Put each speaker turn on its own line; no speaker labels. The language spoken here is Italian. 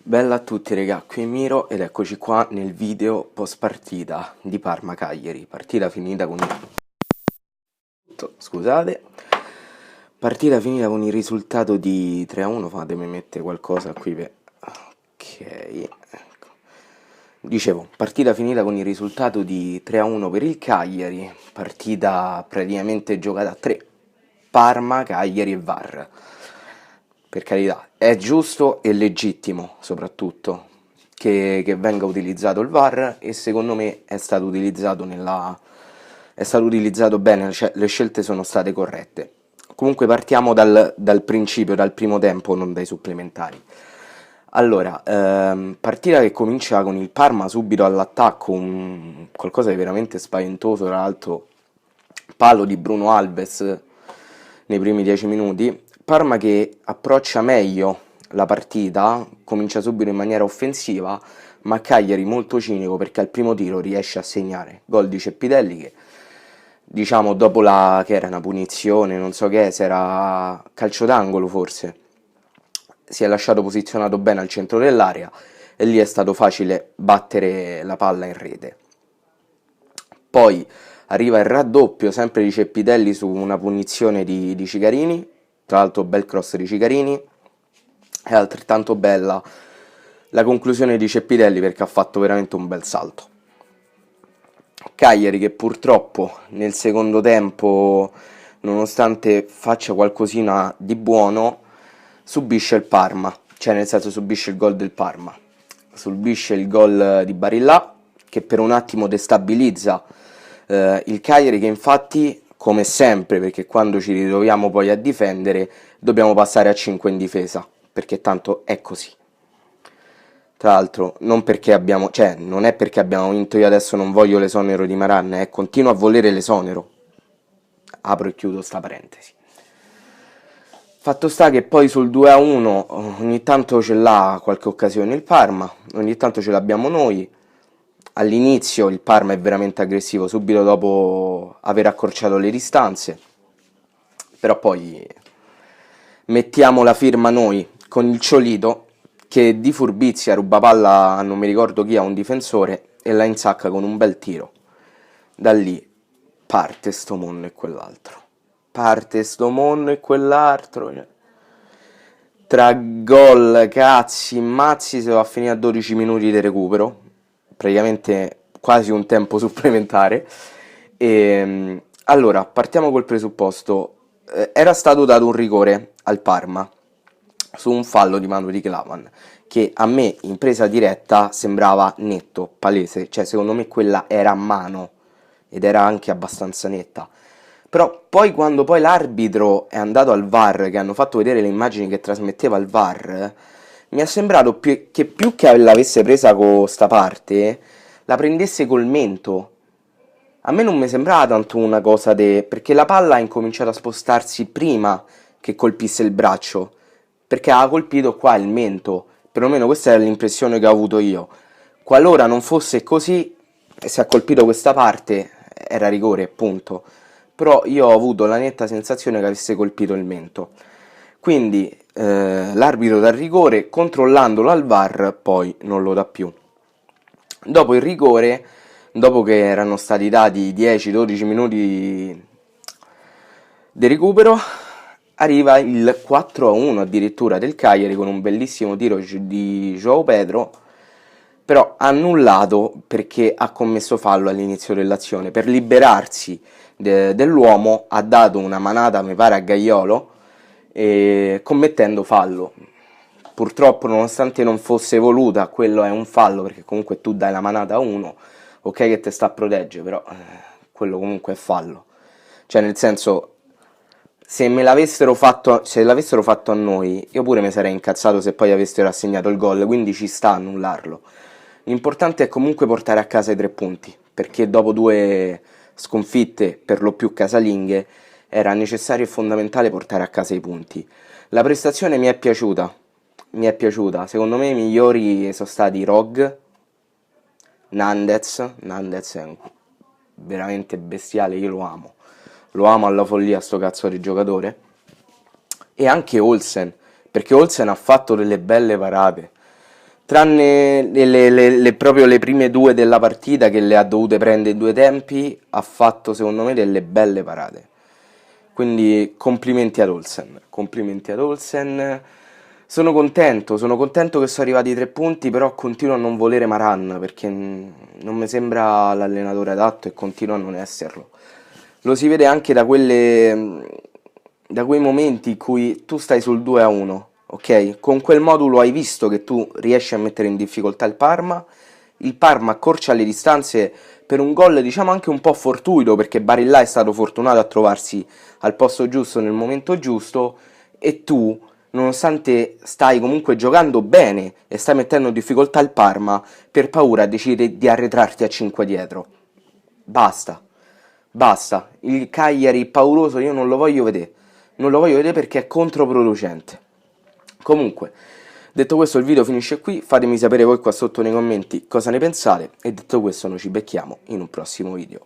Bella a tutti raga, qui è Miro ed eccoci qua nel video post partita di Parma-Cagliari, partita finita con scusate, partita finita con il risultato di 3-1, fatemi mettere qualcosa qui per... ok, ecco. Dicevo, partita finita con il risultato di 3-1 per il Cagliari, partita praticamente giocata a 3, Parma, Cagliari e VAR. Per carità, è giusto e legittimo soprattutto che venga utilizzato il VAR e secondo me è stato utilizzato bene, cioè, le scelte sono state corrette. Comunque partiamo dal principio, dal primo tempo, non dai supplementari. Allora, partita che comincia con il Parma subito all'attacco, qualcosa di veramente spaventoso, tra l'altro palo di Bruno Alves nei primi 10 minuti. Parma che approccia meglio la partita, comincia subito in maniera offensiva, ma Cagliari molto cinico perché al primo tiro riesce a segnare gol di Ceppidelli che, diciamo, dopo che era una punizione, non so che, se era calcio d'angolo forse, si è lasciato posizionato bene al centro dell'area e lì è stato facile battere la palla in rete. Poi arriva il raddoppio sempre di Ceppidelli su una punizione di Cicarini, tra l'altro bel cross di Cicarini, è altrettanto bella la conclusione di Ceppidelli perché ha fatto veramente un bel salto. Cagliari che purtroppo nel secondo tempo, nonostante faccia qualcosina di buono, subisce il Parma, cioè nel senso subisce il gol del Parma, subisce il gol di Barilla che per un attimo destabilizza il Cagliari che infatti, come sempre, perché quando ci ritroviamo poi a difendere dobbiamo passare a 5 in difesa, perché tanto è così. Tra l'altro non è perché abbiamo vinto, io adesso non voglio l'esonero di Maran, continuo a volere l'esonero. Apro e chiudo sta parentesi. Fatto sta che poi sul 2-1 ogni tanto ce l'ha qualche occasione il Parma, ogni tanto ce l'abbiamo noi. All'inizio il Parma è veramente aggressivo, subito dopo aver accorciato le distanze, però poi mettiamo la firma noi con il Ciolito che di furbizia ruba palla a non mi ricordo chi, a un difensore e la insacca con un bel tiro. Da lì parte sto mondo e quell'altro. Parte sto mondo e quell'altro. Tra gol, cazzi, mazzi, si va a finire a 12 minuti di recupero. Praticamente quasi un tempo supplementare. Allora, partiamo col presupposto. Era stato dato un rigore al Parma su un fallo di mano di Klavan che a me in presa diretta sembrava netto, palese, cioè secondo me quella era a mano ed era anche abbastanza netta. Però poi quando poi l'arbitro è andato al VAR, che hanno fatto vedere le immagini che trasmetteva il VAR, mi è sembrato che più che l'avesse presa con sta parte, la prendesse col mento. A me non mi sembrava tanto una cosa perché la palla ha incominciato a spostarsi prima che colpisse il braccio, perché ha colpito qua il mento, perlomeno questa è l'impressione che ho avuto io. Qualora non fosse così, se ha colpito questa parte, era rigore, punto. Però io ho avuto la netta sensazione che avesse colpito il mento. Quindi l'arbitro dà il rigore, controllandolo al VAR, poi non lo dà più. Dopo il rigore, dopo che erano stati dati 10-12 minuti di recupero, arriva il 4-1 addirittura del Cagliari con un bellissimo tiro di João Pedro, però annullato perché ha commesso fallo all'inizio dell'azione. Per liberarsi dell'uomo ha dato una manata, mi pare, a Gaiolo, commettendo fallo. Purtroppo, nonostante non fosse voluta, quello è un fallo, perché comunque tu dai la manata a uno, ok che te sta a proteggere, però quello comunque è fallo. Cioè, nel senso, se l'avessero fatto a noi, io pure mi sarei incazzato se poi avessero assegnato il gol, quindi ci sta a annullarlo. L'importante è comunque portare a casa i 3 punti, perché dopo 2 sconfitte, per lo più casalinghe, era necessario e fondamentale portare a casa i punti. La prestazione mi è piaciuta, secondo me i migliori sono stati Rog, Nandez è veramente bestiale, io lo amo alla follia sto cazzo di giocatore, e anche Olsen, perché Olsen ha fatto delle belle parate, tranne proprio le prime due della partita che le ha dovute prendere in 2 tempi, ha fatto secondo me delle belle parate. Quindi complimenti ad Olsen, complimenti ad Olsen. Sono contento che sono arrivati i 3 punti, però continuo a non volere Maran perché non mi sembra l'allenatore adatto e continua a non esserlo. Lo si vede anche da quei momenti in cui tu stai sul 2-1, ok? Con quel modulo hai visto che tu riesci a mettere in difficoltà il Parma accorcia le distanze per un gol diciamo anche un po' fortuito perché Barilla è stato fortunato a trovarsi al posto giusto nel momento giusto e tu, nonostante stai comunque giocando bene e stai mettendo in difficoltà il Parma, per paura decidi di arretrarti a 5 dietro. Basta, basta. Il Cagliari pauroso io non lo voglio vedere. Non lo voglio vedere perché è controproducente. Comunque, detto questo il video finisce qui, fatemi sapere voi qua sotto nei commenti cosa ne pensate e detto questo noi ci becchiamo in un prossimo video.